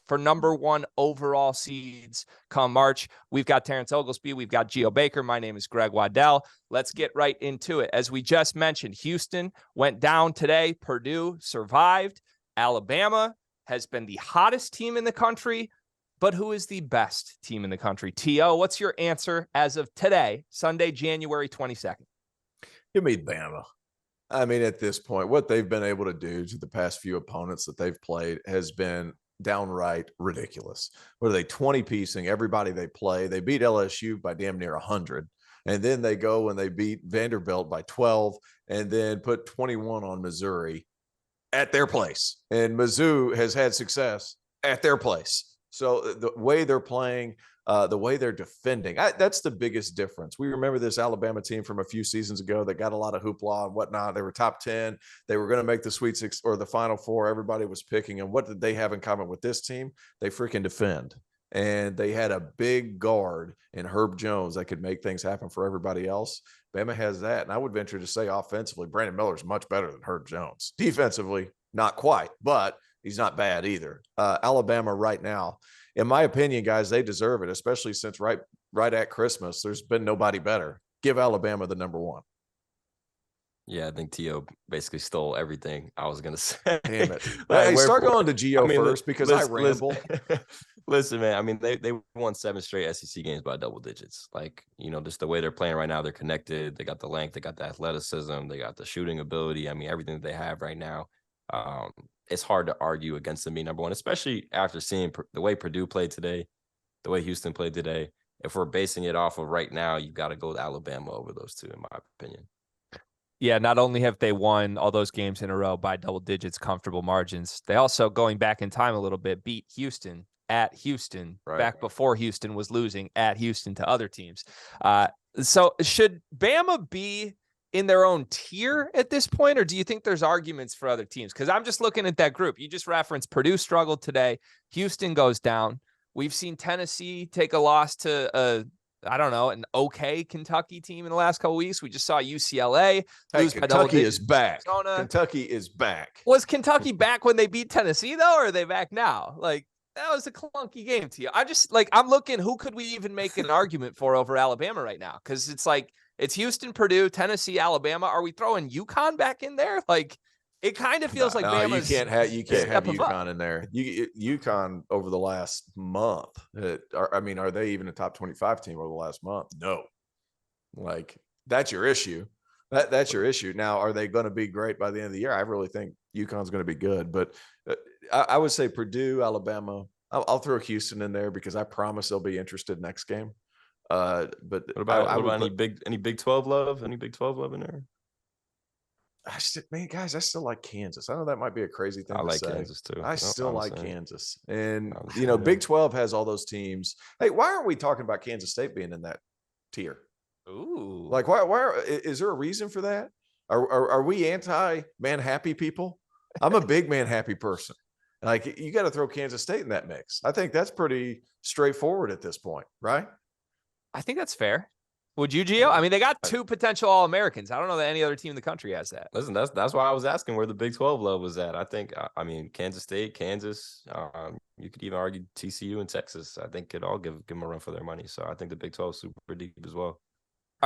for number 1 overall seeds come March. We've got Terrence Oglesby. We've got Geo Baker. My name is Greg Waddell. Let's get right into it. As we just mentioned, Houston went down today. Purdue survived. Alabama has been the hottest team in the country, but who is the best team in the country? T.O., what's your answer as of today, Sunday, January 22nd? Give me Bama. I mean, at this point, what they've been able to do to the past few opponents that they've played has been downright ridiculous. What are they, 20-piecing everybody they play? They beat LSU by damn near 100. And then they go and they beat Vanderbilt by 12 and then put 21 on Missouri at their place. And Mizzou has had success at their place. So the way they're playing, the way they're defending, that's the biggest difference. We remember this Alabama team from a few seasons ago that got a lot of hoopla and whatnot. They were top 10. They were going to make the Sweet Six or the Final Four. Everybody was picking. And what did they have in common with this team? They freaking defend. And they had a big guard in Herb Jones that could make things happen for everybody else. Bama has that. And I would venture to say offensively, Brandon Miller is much better than Herb Jones. Defensively, not quite, but he's not bad either. Alabama right now, in my opinion, guys, they deserve it, especially since right at Christmas, there's been nobody better. Give Alabama the number 1. Yeah, I think T.O. basically stole everything I was going to say. Damn it. Hey, start going to Geo first because I ramble. Listen, man, I mean, they won 7 straight SEC games by double digits. Like, just the way they're playing right now, they're connected. They got the length. They got the athleticism. They got the shooting ability. I mean, everything that they have right now. It's hard to argue against them being number 1, especially after seeing the way Purdue played today, the way Houston played today. If we're basing it off of right now, you've got to go with Alabama over those two, in my opinion. Yeah, not only have they won all those games in a row by double digits, comfortable margins, they also, going back in time a little bit, beat Houston at Houston back before Houston was losing at Houston to other teams. So should Bama be in their own tier at this point, or do you think there's arguments for other teams? Because I'm just looking at that group. You just referenced Purdue struggled today. Houston goes down. We've seen Tennessee take a loss to an okay Kentucky team in the last couple of weeks. We just saw UCLA lose by double digits. Kentucky is back. Kentucky is back. Was Kentucky back when they beat Tennessee, though, or are they back now? Like, that was a clunky game to you. I'm looking, who could we even make an argument for over Alabama right now? Because it's like, it's Houston, Purdue, Tennessee, Alabama. Are we throwing UConn back in there? Like, it kind of feels like Bama's. You can't have UConn in there. UConn over the last month. Are they even a top 25 team over the last month? No. Like, that's your issue. That's your issue. Now, are they going to be great by the end of the year? I really think UConn's going to be good. But I would say Purdue, Alabama. I'll throw Houston in there because I promise they'll be interested next game. But what about any Big 12 love? Any Big 12 love in there? I still like Kansas. I know that might be a crazy thing to say. I like Kansas too. I still like Kansas. And, Big 12 has all those teams. Hey, why aren't we talking about Kansas State being in that tier? Ooh. Like, why is there a reason for that? Are we anti-man-happy people? I'm a big man-happy person. Like, you got to throw Kansas State in that mix. I think that's pretty straightforward at this point, right? I think that's fair. Would you, Gio? I mean, they got 2 potential All-Americans. I don't know that any other team in the country has that. Listen, that's why I was asking where the Big 12 love was at. I think, Kansas State, Kansas, you could even argue TCU and Texas. I think could all give them a run for their money. So I think the Big 12 is super deep as well.